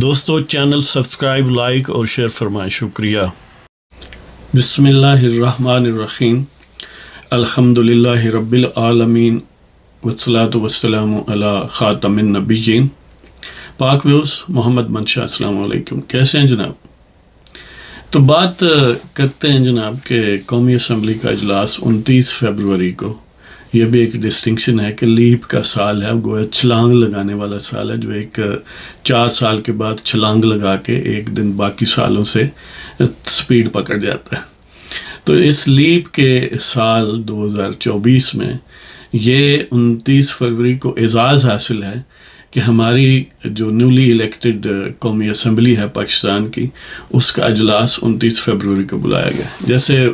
دوستو channel subscribe like اور share فرمائیں، شکریہ۔ بسم اللہ الرحمن الرحیم، الحمدللہ رب العالمین والصلاة والسلام علی خاتم النبیین۔ پاک ویوز، محمد منشا، السلام علیکم، کیسے ہیں جناب؟ تو بات کرتے ہیں جناب کہ قومی اسمبلی کا اجلاس 29 فروری کو، یہ بھی ایک ڈسٹنکشن ہے کہ لیپ کا سال ہے، گویا چھلانگ لگانے والا سال ہے، جو ایک 4 سال کے بعد چھلانگ لگا کے ایک دن باقی سالوں سے سپیڈ پکڑ جاتا ہے۔ تو اس لیپ کے سال 2024 میں یہ 29 فروری کو اعزاز حاصل ہے کہ ہماری جو نیولی الیکٹڈ قومی اسمبلی ہے پاکستان کی، اس کا اجلاس 29 فروری کو بلایا گیا۔ جیسے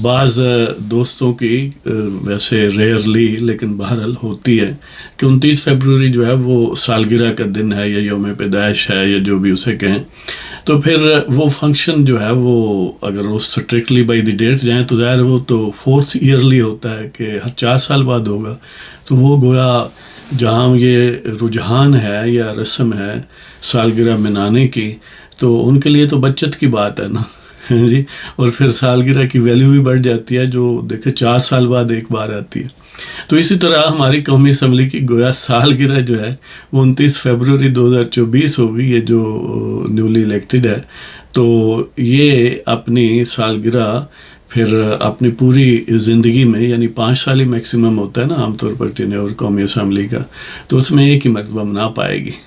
بعض دوستوں کی ویسے ریئرلی لیکن بہرحال ہوتی ہے کہ 29 فروری جو ہے وہ سالگرہ کا دن ہے یا یوم پیدائش ہے یا جو بھی اسے کہیں، تو پھر وہ فنکشن جو ہے وہ اگر وہ اسٹرکٹلی بائی دی ڈیٹ جائیں تو ظاہر وہ تو 4th ایئرلی ہوتا ہے کہ ہر 4 سال بعد ہوگا، تو وہ گویا جہاں یہ رجحان ہے یا رسم ہے سالگرہ منانے کی، تو ان کے لیے تو بچت کی بات ہے نا جی، اور پھر سالگرہ کی ویلیو بھی بڑھ جاتی ہے جو دیکھیں 4 سال بعد ایک بار آتی ہے۔ تو اسی طرح ہماری قومی اسمبلی کی گویا سالگرہ جو ہے وہ 29 فروری 2024 ہوگی، یہ جو نیولی الیکٹڈ ہے، تو یہ اپنی سالگرہ پھر اپنی پوری زندگی میں، یعنی 5 سال ہی میکسیمم ہوتا ہے نا عام طور پر ٹینیور قومی اسمبلی کا، تو اس میں ایک ہی مرتبہ منا پائے گی۔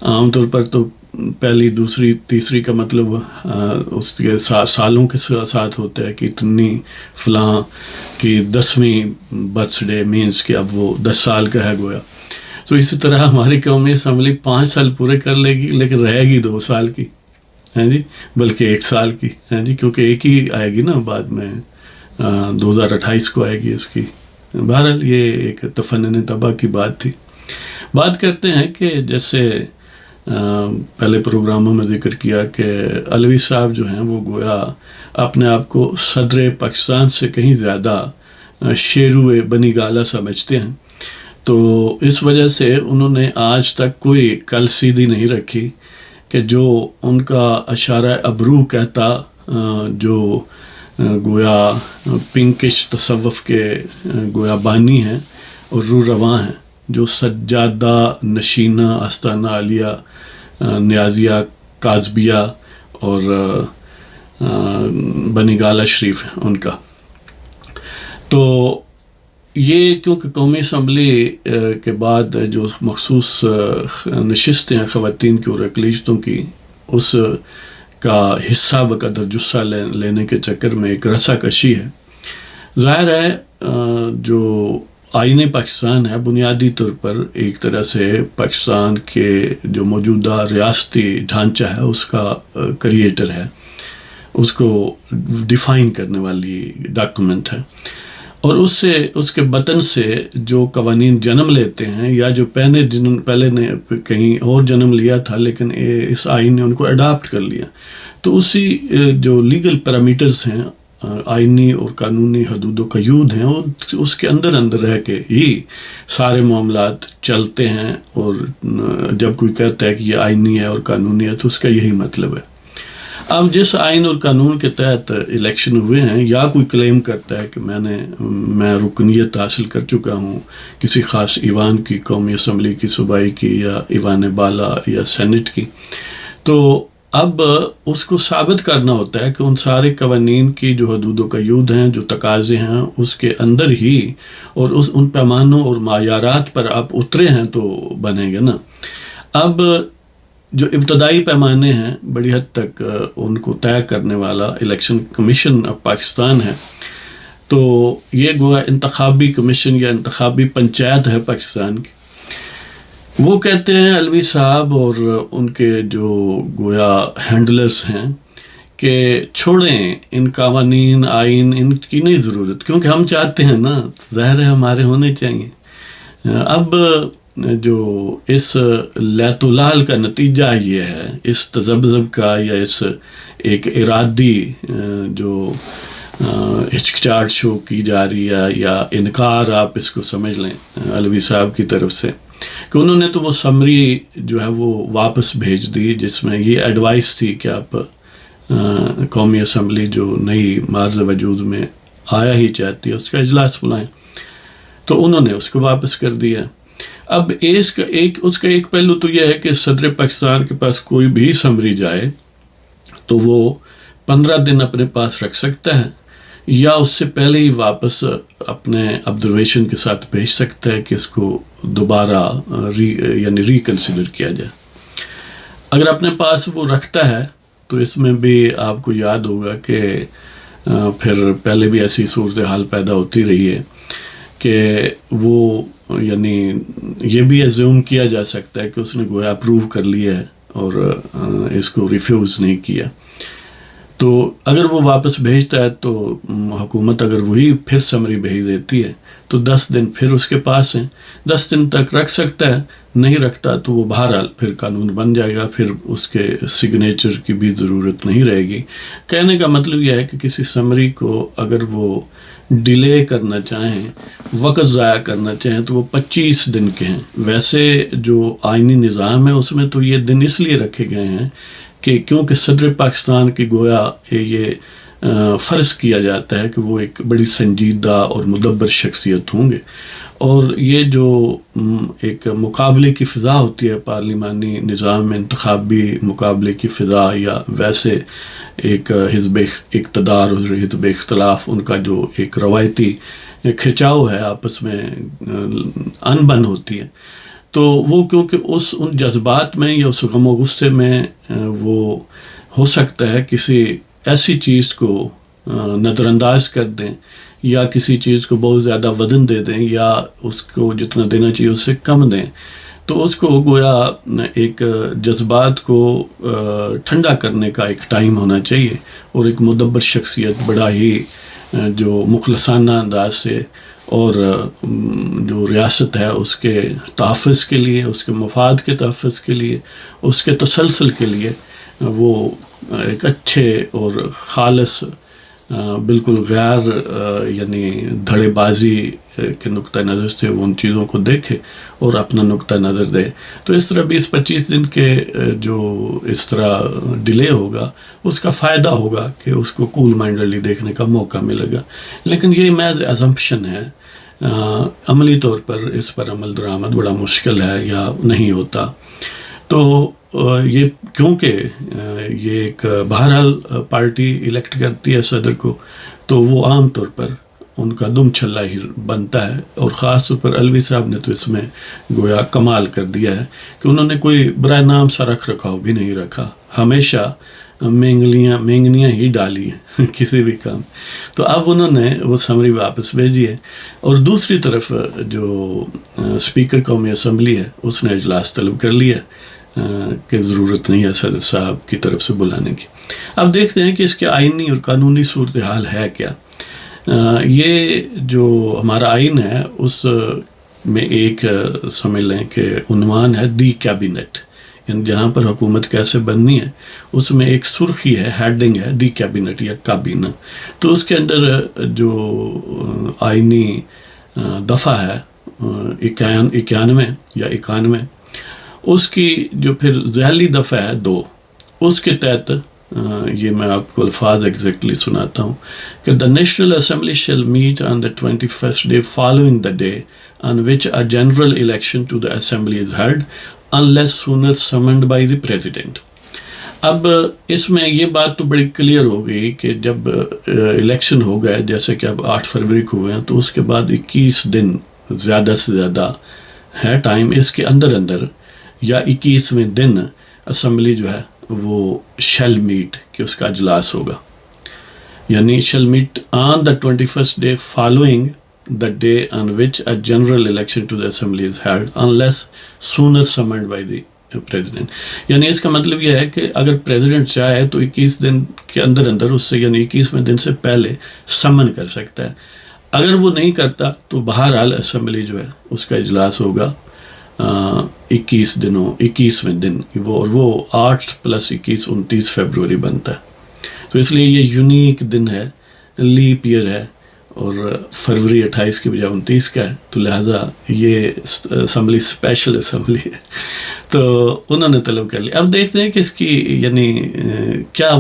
عام طور پر تو پہلی، دوسری، تیسری کا مطلب اس کے سالوں کے ساتھ ہوتا ہے کہ اتنی فلاں کی 10ویں برتھ ڈے مینس کہ اب وہ 10 سال کا ہے گویا۔ تو اسی طرح ہماری قومی اسمبلی 5 سال پورے کر لے گی لیکن رہے گی 2 سال کی، ہیں جی، بلکہ 1 سال کی، ہیں جی، کیونکہ ایک ہی آئے گی نا بعد میں، 2028 کو آئے گی اس کی۔ بہرحال یہ ایک تفنن طبع کی بات تھی۔ بات کرتے ہیں کہ جیسے پہلے پروگراموں میں ذکر کیا کہ علوی صاحب جو ہیں وہ گویا اپنے آپ کو صدر پاکستان سے کہیں زیادہ شیرو بنی گالہ سمجھتے ہیں، تو اس وجہ سے انہوں نے آج تک کوئی کل سیدھی نہیں رکھی کہ جو ان کا اشارہ ابرو کہتا، جو گویا پنکش تصوف کے گویا بانی ہیں اور رو رواں ہیں، جو سجادہ نشینہ آستانہ عالیہ نیازیہ کاظبیہ اور بنی گالہ شریف ہے ان کا۔ تو یہ کیونکہ قومی اسمبلی کے بعد جو مخصوص نشستیں ہیں خواتین کی اور اقلیتوں کی، اس کا حصہ بقدر جثہ لینے کے چکر میں ایک رسا کشی ہے۔ ظاہر ہے جو آئین پاکستان ہے بنیادی طور پر ایک طرح سے پاکستان کے جو موجودہ ریاستی ڈھانچہ ہے اس کا کریٹر ہے، اس کو ڈیفائن کرنے والی ڈاکومنٹ ہے، اور اس کے بطن سے جو قوانین جنم لیتے ہیں یا جو پہلے نے کہیں اور جنم لیا تھا لیکن اس آئین نے ان کو اڈاپٹ کر لیا، تو اسی جو لیگل پیرامیٹرز ہیں، آئینی اور قانونی حدود و قیود ہیں، اس کے اندر رہ کے ہی سارے معاملات چلتے ہیں، اور جب کوئی کہتا ہے کہ یہ آئینی ہے اور قانونی ہے تو اس کا یہی مطلب ہے۔ اب جس آئین اور قانون کے تحت الیکشن ہوئے ہیں، یا کوئی کلیم کرتا ہے کہ میں رکنیت حاصل کر چکا ہوں کسی خاص ایوان کی، قومی اسمبلی کی، صوبائی کی، یا ایوان بالا یا سینٹ کی، تو اب اس کو ثابت کرنا ہوتا ہے کہ ان سارے قوانین کی جو حدود و قیود ہیں، جو تقاضے ہیں، اس کے اندر ہی اور ان پیمانوں اور معیارات پر آپ اترے ہیں تو بنے گا نا۔ اب جو ابتدائی پیمانے ہیں بڑی حد تک ان کو طے کرنے والا الیکشن کمیشن آف پاکستان ہے، تو یہ گویا انتخابی کمیشن یا انتخابی پنچایت ہے پاکستان کی۔ وہ کہتے ہیں علوی صاحب اور ان کے جو گویا ہینڈلرز ہیں کہ چھوڑیں ان قوانین، آئین، ان کی نہیں ضرورت، کیونکہ ہم چاہتے ہیں نا، ظاہر ہے ہمارے ہونے چاہیے۔ اب جو اس لیت و لال کا نتیجہ یہ ہے، اس تذبذب کا یا اس ایک ارادی جو ہچکچاہٹ شو کی جا رہی ہے یا انکار آپ اس کو سمجھ لیں علوی صاحب کی طرف سے، کہ انہوں نے تو وہ سمری جو ہے وہ واپس بھیج دی، جس میں یہ ایڈوائس تھی کہ آپ قومی اسمبلی جو نئی مارز وجود میں آیا ہی چاہتی ہے اس کا اجلاس بلائیں، تو انہوں نے اس کو واپس کر دیا۔ اب اس کا ایک پہلو تو یہ ہے کہ صدر پاکستان کے پاس کوئی بھی سمری جائے تو وہ 15 دن اپنے پاس رکھ سکتا ہے، یا اس سے پہلے ہی واپس اپنے آبزرویشن کے ساتھ بھیج سکتا ہے کہ اس کو دوبارہ یعنی ریکنسیڈر کیا جائے۔ اگر اپنے پاس وہ رکھتا ہے تو اس میں بھی آپ کو یاد ہوگا کہ پھر پہلے بھی ایسی صورتحال پیدا ہوتی رہی ہے کہ وہ یعنی یہ بھی ایزیوم کیا جا سکتا ہے کہ اس نے گویا اپروو کر لیا ہے اور اس کو ریفیوز نہیں کیا، تو اگر وہ واپس بھیجتا ہے تو حکومت اگر وہی پھر سمری بھیج دیتی ہے تو 10 دن پھر اس کے پاس ہیں، 10 دن تک رکھ سکتا ہے، نہیں رکھتا تو وہ بہرحال پھر قانون بن جائے گا، پھر اس کے سگنیچر کی بھی ضرورت نہیں رہے گی۔ کہنے کا مطلب یہ ہے کہ کسی سمری کو اگر وہ ڈیلے کرنا چاہیں، وقت ضائع کرنا چاہیں تو وہ 25 دن کے ہیں۔ ویسے جو آئینی نظام ہے اس میں تو یہ دن اس لیے رکھے گئے ہیں کہ کیونکہ صدر پاکستان کی گویا یہ فرض کیا جاتا ہے کہ وہ ایک بڑی سنجیدہ اور مدبر شخصیت ہوں گے، اور یہ جو ایک مقابلے کی فضا ہوتی ہے پارلیمانی نظام میں، انتخابی مقابلے کی فضا یا ویسے ایک حزب اقتدار اور حزب اختلاف، ان کا جو ایک روایتی کھچاؤ ہے آپس میں انبن ہوتی ہے، تو وہ کیونکہ ان جذبات میں یا اس غم و غصے میں وہ ہو سکتا ہے کسی ایسی چیز کو نظر انداز کر دیں یا کسی چیز کو بہت زیادہ وزن دے دیں یا اس کو جتنا دینا چاہیے اس سے کم دیں، تو اس کو گویا ایک جذبات کو ٹھنڈا کرنے کا ایک ٹائم ہونا چاہیے، اور ایک مدبر شخصیت بڑا ہی جو مخلصانہ انداز سے اور جو ریاست ہے اس کے تحفظ کے لیے، اس کے مفاد کے تحفظ کے لیے، اس کے تسلسل کے لیے وہ ایک اچھے اور خالص بالکل غیر یعنی دھڑے بازی کے نقطہ نظر سے وہ ان چیزوں کو دیکھے اور اپنا نقطہ نظر دے۔ تو اس طرح 20-25 دن کے جو اس طرح ڈیلے ہوگا اس کا فائدہ ہوگا کہ اس کو کول مائنڈلی دیکھنے کا موقع ملے گا، لیکن یہ محض اسمپشن ہے، عملی طور پر اس پر عمل درآمد بڑا مشکل ہے یا نہیں ہوتا۔ تو یہ کیونکہ یہ ایک بہرحال پارٹی الیکٹ کرتی ہے صدر کو، تو وہ عام طور پر ان کا دم چھلا ہی بنتا ہے، اور خاص طور پر علوی صاحب نے تو اس میں گویا کمال کر دیا ہے کہ انہوں نے کوئی برائے نام سا رکھ رکھاؤ بھی نہیں رکھا، ہمیشہ مینگنیاں ہی ڈالی ہیں کسی بھی کام۔ تو اب انہوں نے وہ سمری واپس بھیجی ہے، اور دوسری طرف جو اسپیکر قومی اسمبلی ہے اس نے اجلاس طلب کر لیا کہ ضرورت نہیں ہے صدر صاحب کی طرف سے بلانے کی۔ اب دیکھتے ہیں کہ اس کے آئینی اور قانونی صورتحال ہے کیا۔ یہ جو ہمارا آئین ہے اس میں ایک سمجھ لیں کہ عنوان ہے دی کیبنٹ، یعنی جہاں پر حکومت کیسے بننی ہے اس میں ایک سرخی ہے، ہیڈنگ ہے دی کیبنٹ یا کابینہ۔ تو اس کے اندر جو آئینی دفعہ ہے 91 یا 91، اس کی جو پھر ذیلی دفعہ ہے 2، اس کے تحت یہ میں آپ کو الفاظ ایگزیکٹلی سناتا ہوں کہ the National Assembly shall meet on the 21st day following the day on which a general election to the Assembly is held unless sooner summoned by the President۔ اب اس میں یہ بات تو بڑی کلیئر ہو گئی کہ جب الیکشن ہو گئے، جیسے کہ اب 8 فروری کو ہوئے ہیں، تو اس کے بعد 21 دن زیادہ سے زیادہ ہے ٹائم، اس کے اندر یا 21ویں دن اسمبلی جو ہے وہ شیل میٹ کہ اس کا اجلاس ہوگا، یعنی shell meat on the 21st day following the day on which a general election to the assembly is held unless sooner summoned by the president۔ یعنی اس کا مطلب یہ ہے کہ اگر پریزیڈنٹ چاہے تو 21 دن کے اندر اس سے یعنی 21ویں دن سے پہلے سمن کر سکتا ہے، اگر وہ نہیں کرتا تو بہرحال اسمبلی جو ہے اس کا اجلاس ہوگا 21ویں دن، وہ 8 + 21 29 فروری بنتا ہے۔ تو اس لیے یہ یونیک دن ہے، لیپ ایئر ہے، اور فروری 28 کی بجائے 29 کا ہے، تو لہٰذا یہ اسمبلی اسپیشل اسمبلی ہے، تو انہوں نے طلب کر لیا۔ اب دیکھتے ہیں کہ اس کی یعنی کیا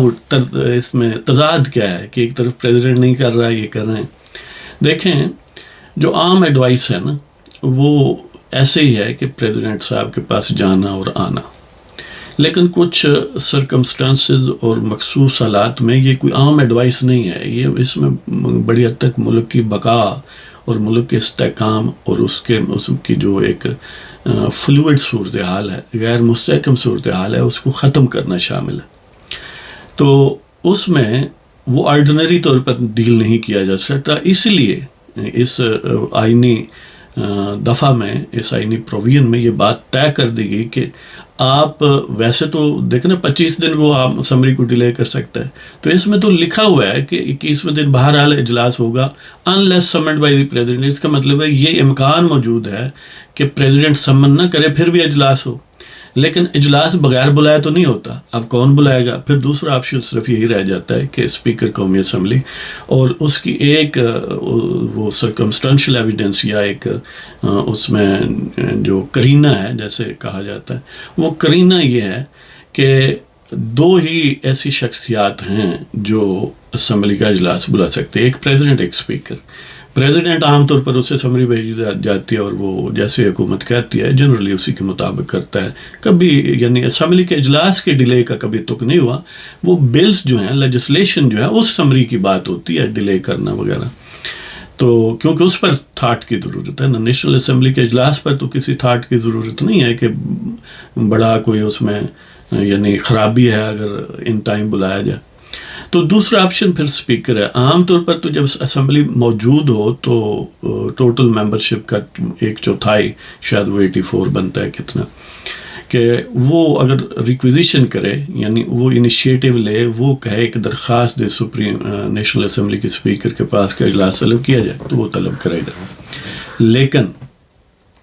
اس میں تضاد کیا ہے کہ ایک طرف پریزیڈنٹ نہیں کر رہا، یہ کر رہے ہیں۔ دیکھیں جو عام ایڈوائس ہے نا وہ ایسے ہی ہے کہ پریزیڈنٹ صاحب کے پاس جانا اور آنا، لیکن کچھ سرکمسٹانسز اور مخصوص حالات میں یہ کوئی عام ایڈوائس نہیں ہے، یہ اس میں بڑی حد تک ملک کی بقا اور ملک کے استحکام اور اس کی جو ایک فلوئڈ صورتحال ہے، غیر مستحکم صورتحال ہے، اس کو ختم کرنا شامل ہے۔ تو اس میں وہ آرڈینری طور پر ڈیل نہیں کیا جا سکتا، اس لیے اس آئینی دفعہ میں، اس آئینی پروویژن میں یہ بات طے کر دی گئی کہ آپ ویسے تو دیکھیں نا 25 دن وہ آپ اسمبلی کو ڈیلے کر سکتا ہے، تو اس میں تو لکھا ہوا ہے کہ 21ویں دن بہرحال اجلاس ہوگا unless summoned by the president۔ اس کا مطلب ہے یہ امکان موجود ہے کہ پریزیڈنٹ سمن نہ کرے پھر بھی اجلاس ہو، لیکن اجلاس بغیر بلائے تو نہیں ہوتا، اب کون بلائے گا؟ پھر دوسرا آپشن صرف یہی رہ جاتا ہے کہ اسپیکر قومی اسمبلی، اور اس کی ایک وہ سرکمسٹانشل ایویڈنس یا ایک اس میں جو کرینہ ہے جیسے کہا جاتا ہے، وہ کرینہ یہ ہے کہ 2 ہی ایسی شخصیات ہیں جو اسمبلی کا اجلاس بلا سکتے ہیں، ایک پریزیڈنٹ، ایک اسپیکر۔ پریزیڈنٹ عام طور پر اسے سمری بھیجی جاتی ہے اور وہ جیسے حکومت کہتی ہے جنرلی اسی کے مطابق کرتا ہے، کبھی یعنی اسمبلی کے اجلاس کے ڈیلے کا کبھی تک نہیں ہوا، وہ بلز جو ہیں، لیجسلیشن جو ہے، اس سمری کی بات ہوتی ہے، ڈیلے کرنا وغیرہ، تو کیونکہ اس پر تھاٹ کی ضرورت ہے نا، نیشنل اسمبلی کے اجلاس پر تو کسی تھاٹ کی ضرورت نہیں ہے کہ بڑا کوئی اس میں یعنی خرابی ہے اگر ان ٹائم بلایا جائے۔ تو دوسرا آپشن پھر اسپیکر ہے۔ عام طور پر تو جب اسمبلی موجود ہو تو ٹوٹل ممبرشپ کا 1/4 شاید وہ 84 بنتا ہے کتنا، کہ وہ اگر ریکویزیشن کرے یعنی وہ انیشیٹو لے، وہ کہے ایک درخواست دے سپریم نیشنل اسمبلی کے اسپیکر کے پاس کہ اجلاس طلب کیا جائے، تو وہ طلب کرے گا۔ لیکن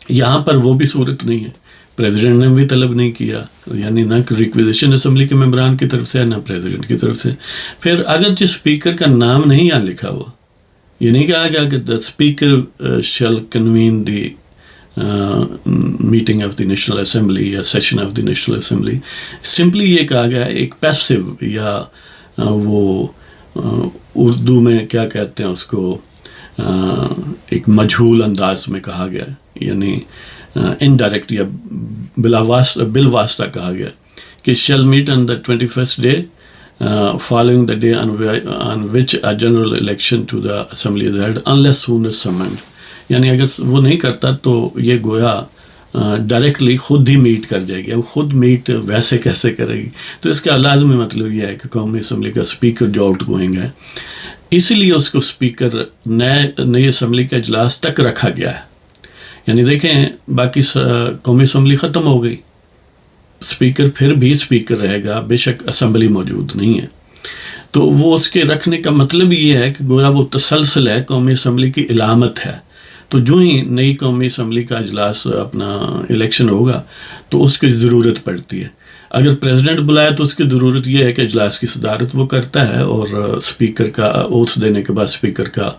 یہاں پر وہ بھی صورت نہیں ہے، پریزیڈنٹ نے بھی طلب نہیں کیا، یعنی نہ ریکویزیشن اسمبلی کے ممبران کی طرف سے نہ پریزیڈنٹ کی طرف سے۔ پھر اگرچہ اسپیکر کا نام نہیں یہاں لکھا ہوا، یہ نہیں کہا گیا کہ the speaker shall convene the meeting of the national assembly یا session of the national assembly, simply یہ کہا گیا ہے ایک پیسو یا وہ اردو میں کیا کہتے ہیں اس کو، ایک مجہول انداز میں کہا گیا ہے، یعنی انڈائریکٹ یا بالواسطہ کہا گیا کہ shell meat on the 21st day following the day on which a general election to the assembly is held unless soon as summoned، یعنی اگر وہ نہیں کرتا تو یہ گویا ڈائریکٹلی خود ہی میٹ کر جائے گی۔ اب خود میٹ ویسے کیسے کرے گی؟ تو اس کا لازمی مطلب یہ ہے کہ قومی اسمبلی کا اسپیکر جو آؤٹ گوئنگ ہے، اسی لیے اس کو اسپیکر نئی اسمبلی کا اجلاس تک رکھا گیا ہے۔ یعنی دیکھیں باقی قومی اسمبلی ختم ہو گئی، اسپیکر پھر بھی اسپیکر رہے گا، بے شک اسمبلی موجود نہیں ہے، تو وہ اس کے رکھنے کا مطلب یہ ہے کہ گویا وہ تسلسل ہے، قومی اسمبلی کی علامت ہے۔ تو جو ہی نئی قومی اسمبلی کا اجلاس اپنا الیکشن ہوگا تو اس کی ضرورت پڑتی ہے۔ اگر پریزیڈنٹ بلائے تو اس کی ضرورت یہ ہے کہ اجلاس کی صدارت وہ کرتا ہے اور اسپیکر کا اوتھ دینے کے بعد اسپیکر کا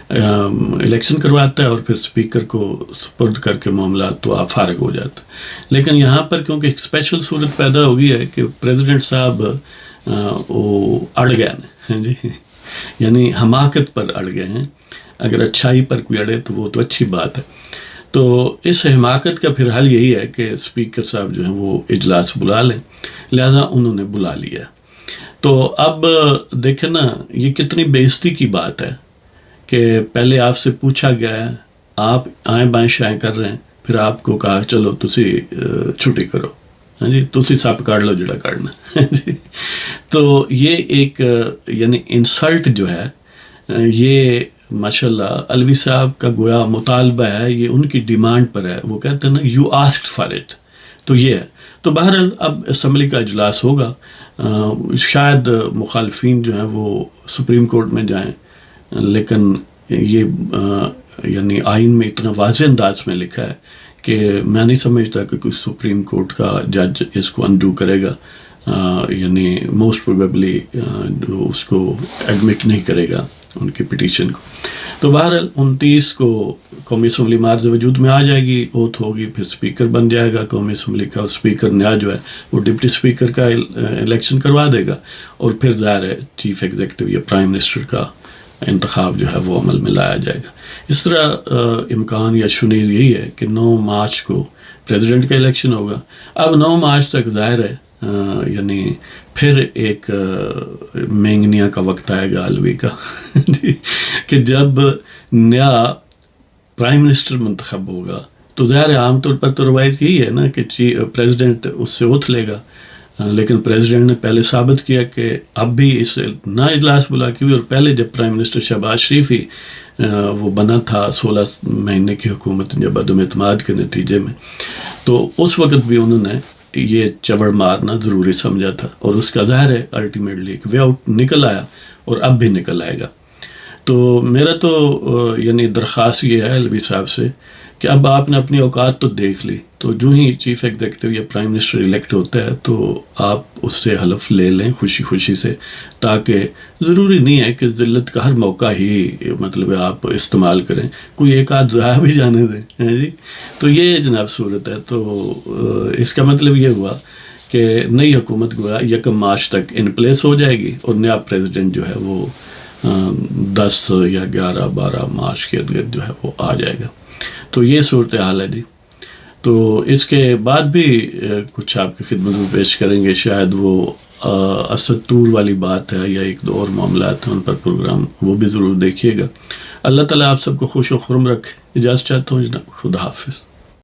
الیکشن کرواتا ہے اور پھر اسپیکر کو سپرد کر کے معاملات تو آپ فارغ ہو جاتے ہیں۔ لیکن یہاں پر کیونکہ ایک اسپیشل صورت پیدا ہو گئی ہے کہ پریزیڈنٹ صاحب وہ اڑ گئے ہیں جی، یعنی حماقت پر اڑ گئے ہیں، اگر اچھائی پر کوئی اڑے تو وہ تو اچھی بات ہے۔ تو اس حماقت کا پھر حل یہی ہے کہ اسپیکر صاحب جو ہیں وہ اجلاس بلا لیں، لہذا انہوں نے بلا لیا۔ تو اب دیکھیں نا یہ کتنی بے عزتی کی بات ہے کہ پہلے آپ سے پوچھا گیا ہے، آپ آئیں بائیں شائیں کر رہے ہیں، پھر آپ کو کہا چلو تسی چھٹی کرو، ہاں جی تسی سپ کاٹ لو جڑا کاٹنا جی۔ تو یہ ایک یعنی انسلٹ جو ہے، یہ ماشاءاللہ علوی صاحب کا گویا مطالبہ ہے، یہ ان کی ڈیمانڈ پر ہے، وہ کہتے ہیں نا یو آسکڈ فار اٹ، تو یہ ہے۔ تو بہرحال اب اسمبلی کا اجلاس ہوگا، شاید مخالفین جو ہیں وہ سپریم کورٹ میں جائیں، لیکن یہ یعنی آئین میں اتنا واضح انداز میں لکھا ہے کہ میں نہیں سمجھتا کہ کوئی سپریم کورٹ کا جج اس کو انڈو کرے گا۔ یعنی موسٹ پروبیبلی اس کو ایڈمٹ نہیں کرے گا ان کی پٹیشن کو. تو بہرحال 29 کو قومی اسمبلی مارز وجود میں آ جائے گی, اوتھ ہوگی, پھر اسپیکر بن جائے گا قومی اسمبلی کا. اسپیکر نیا جو ہے وہ ڈپٹی اسپیکر کا الیکشن کروا دے گا, اور پھر ظاہر ہے چیف ایگزیکٹو یا پرائم منسٹر کا انتخاب جو ہے وہ عمل میں لایا جائے گا. اس طرح امکان یا شنیر یہی ہے کہ 9 مارچ کو پریزیڈنٹ کا الیکشن ہوگا. اب 9 مارچ تک ظاہر ہے یعنی پھر ایک مینگنیا کا وقت آئے گا علوی کا کہ جب نیا پرائم منسٹر منتخب ہوگا تو ظاہر ہے عام طور پر تو روایت یہی ہے نا کہ پریزیڈنٹ اس سے اوتھ لے گا, لیکن پریزیڈنٹ نے پہلے ثابت کیا کہ اب بھی اس سے نہ اجلاس بلا کے ہوئی, اور پہلے جب پرائم منسٹر شہباز شریف ہی وہ بنا تھا 16 مہینے کی حکومت جب عدم اعتماد کے نتیجے میں, تو اس وقت بھی انہوں نے یہ چوڑ مارنا ضروری سمجھا تھا, اور اس کا ظاہر ہے الٹیمیٹلی ایک وے آؤٹ نکل آیا, اور اب بھی نکل آئے گا. تو میرا تو یعنی درخواست یہ ہے علوی صاحب سے کہ اب آپ نے اپنی اوقات تو دیکھ لی, تو جو ہی چیف ایگزیکٹو یا پرائم منسٹر الیکٹ ہوتا ہے تو آپ اس سے حلف لے لیں خوشی خوشی سے, تاکہ ضروری نہیں ہے کہ ذلت کا ہر موقع ہی مطلب آپ استعمال کریں, کوئی ایک آدھ ضائع بھی جانے دیں جی. تو یہ جناب صورت ہے. تو اس کا مطلب یہ ہوا کہ نئی حکومت گویا 1 مارچ تک ان پلیس ہو جائے گی, اور نیا پریزیڈنٹ جو ہے وہ 10 یا 11-12 مارچ کے ارد گرد جو ہے وہ آ جائے گا. تو یہ صورتحال ہے جی. تو اس کے بعد بھی کچھ آپ کی خدمت میں پیش کریں گے, شاید وہ اسد طور والی بات ہے یا ایک دو اور معاملات ہیں ان پر پروگرام, وہ بھی ضرور دیکھیے گا. اللہ تعالیٰ آپ سب کو خوش و خرم رکھے. اجازت چاہتا ہوں جناب, خدا حافظ.